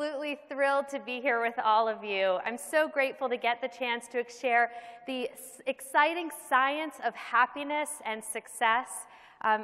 absolutely thrilled to be here with all of you. I'm so grateful to get the chance to share the exciting science of happiness and success.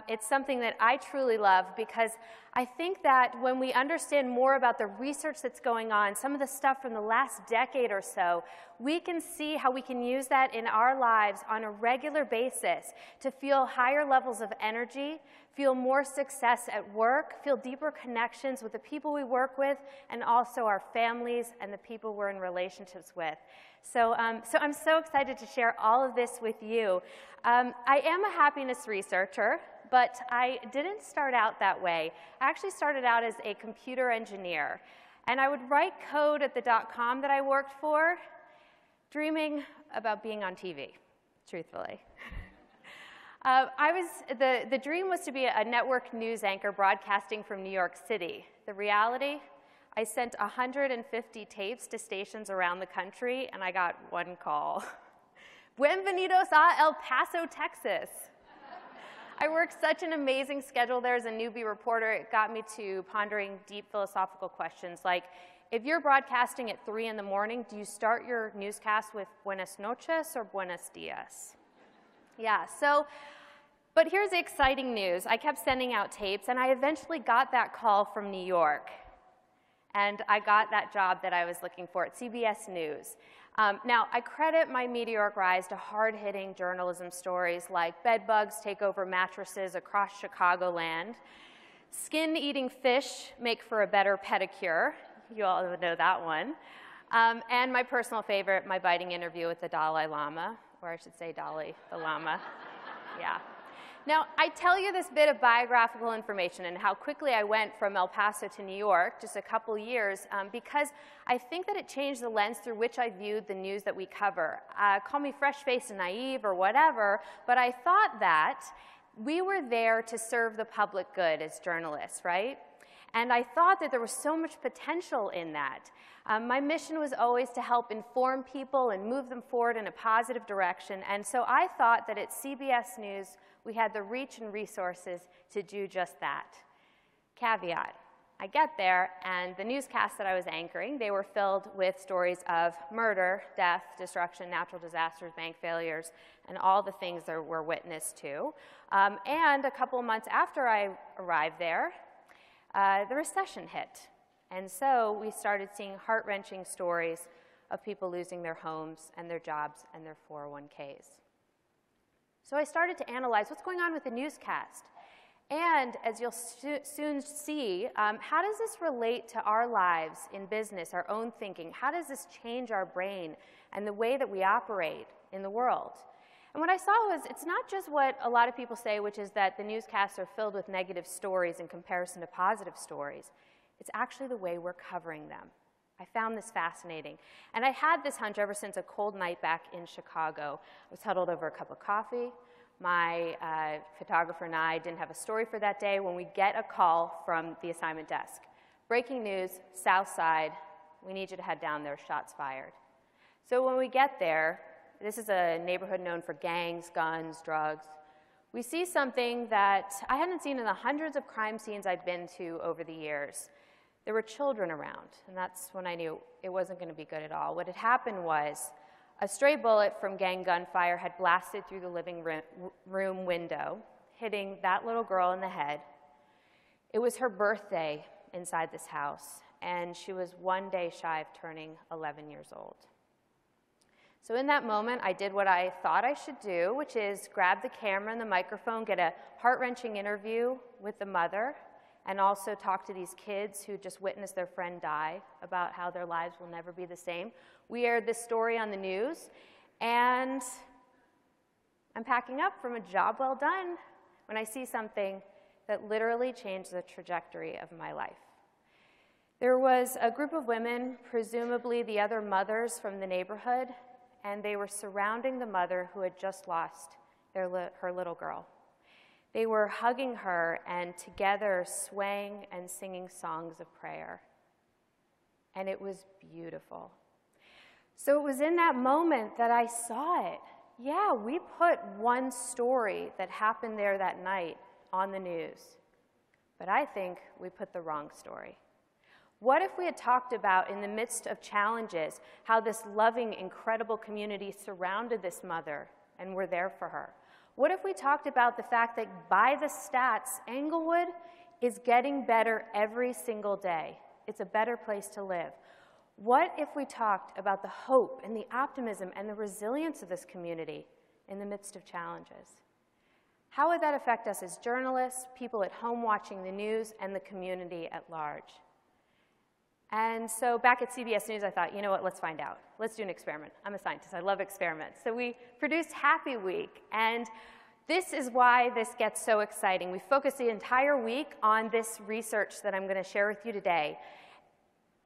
It's something that I truly love because I think that when we understand more about the research that's going on, some of the stuff from the last decade or so, we can see how we can use that in our lives on a regular basis to feel higher levels of energy, feel more success at work, feel deeper connections with the people we work with, and also our families and the people we're in relationships with. So I'm so excited to share all of this with you. I am a happiness researcher, but I didn't start out that way. I actually started out as a computer engineer, and I would write code at the .com that I worked for, dreaming about being on TV, truthfully. The dream was to be a network news anchor broadcasting from New York City. The reality, I sent 150 tapes to stations around the country, and I got one call. Bienvenidos a El Paso, Texas. I worked such an amazing schedule there as a newbie reporter. It got me to pondering deep philosophical questions like, if you're broadcasting at 3 in the morning, do you start your newscast with buenas noches or buenos dias? Yeah, but here's the exciting news. I kept sending out tapes, and I eventually got that call from New York. And I got that job that I was looking for at CBS News. Now, I credit my meteoric rise to hard-hitting journalism stories like bed bugs take over mattresses across Chicagoland, skin-eating fish make for a better pedicure. You all know that one. And my personal favorite, my biting interview with the Dalai Lama, or I should say Dalai the Lama. Yeah. Now, I tell you this bit of biographical information and how quickly I went from El Paso to New York, just a couple years, because I think that it changed the lens through which I viewed the news that we cover. Call me fresh-faced and naive or whatever, but I thought that we were there to serve the public good as journalists, right? And I thought that there was so much potential in that. My mission was always to help inform people and move them forward in a positive direction, and so I thought that at CBS News, we had the reach and resources to do just that. Caveat, I get there, and the newscasts that I was anchoring, they were filled with stories of murder, death, destruction, natural disasters, bank failures, and all the things that were witness to. And a couple of months after I arrived there, the recession hit. And so we started seeing heart-wrenching stories of people losing their homes and their jobs and their 401ks. So I started to analyze what's going on with the newscast. And as you'll soon see, how does this relate to our lives in business, our own thinking? How does this change our brain and the way that we operate in the world? And what I saw was it's not just what a lot of people say, which is that the newscasts are filled with negative stories in comparison to positive stories. It's actually the way we're covering them. I found this fascinating. And I had this hunch ever since a cold night back in Chicago. I was huddled over a cup of coffee. My photographer and I didn't have a story for that day when we get a call from the assignment desk. Breaking news, South Side, we need you to head down there, shots fired. So when we get there, this is a neighborhood known for gangs, guns, drugs. We see something that I hadn't seen in the hundreds of crime scenes I'd been to over the years. There were children around, and that's when I knew it wasn't going to be good at all. What had happened was a stray bullet from gang gunfire had blasted through the living room window, hitting that little girl in the head. It was her birthday inside this house, and she was one day shy of turning 11 years old. So in that moment, I did what I thought I should do, which is grab the camera and the microphone, get a heart-wrenching interview with the mother, and also talk to these kids who just witnessed their friend die about how their lives will never be the same. We aired this story on the news, and I'm packing up from a job well done when I see something that literally changed the trajectory of my life. There was a group of women, presumably the other mothers from the neighborhood, and they were surrounding the mother who had just lost her little girl. They were hugging her and together swaying and singing songs of prayer. And it was beautiful. So it was in that moment that I saw it. Yeah, we put one story that happened there that night on the news. But I think we put the wrong story. What if we had talked about, in the midst of challenges, how this loving, incredible community surrounded this mother and were there for her? What if we talked about the fact that by the stats, Englewood is getting better every single day? It's a better place to live. What if we talked about the hope and the optimism and the resilience of this community in the midst of challenges? How would that affect us as journalists, people at home watching the news, and the community at large? And so back at CBS News, I thought, you know what, let's find out. Let's do an experiment. I'm a scientist. I love experiments. So we produced Happy Week, and this is why this gets so exciting. We focused the entire week on this research that I'm going to share with you today.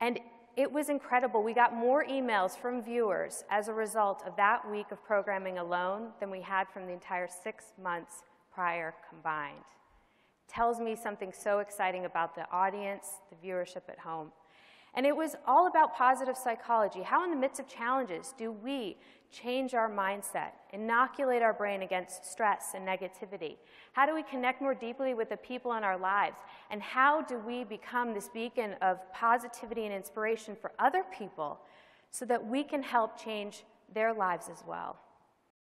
And it was incredible. We got more emails from viewers as a result of that week of programming alone than we had from the entire 6 months prior combined. Tells me something so exciting about the audience, the viewership at home. And it was all about positive psychology. How in the midst of challenges do we change our mindset, inoculate our brain against stress and negativity? How do we connect more deeply with the people in our lives? And how do we become this beacon of positivity and inspiration for other people so that we can help change their lives as well?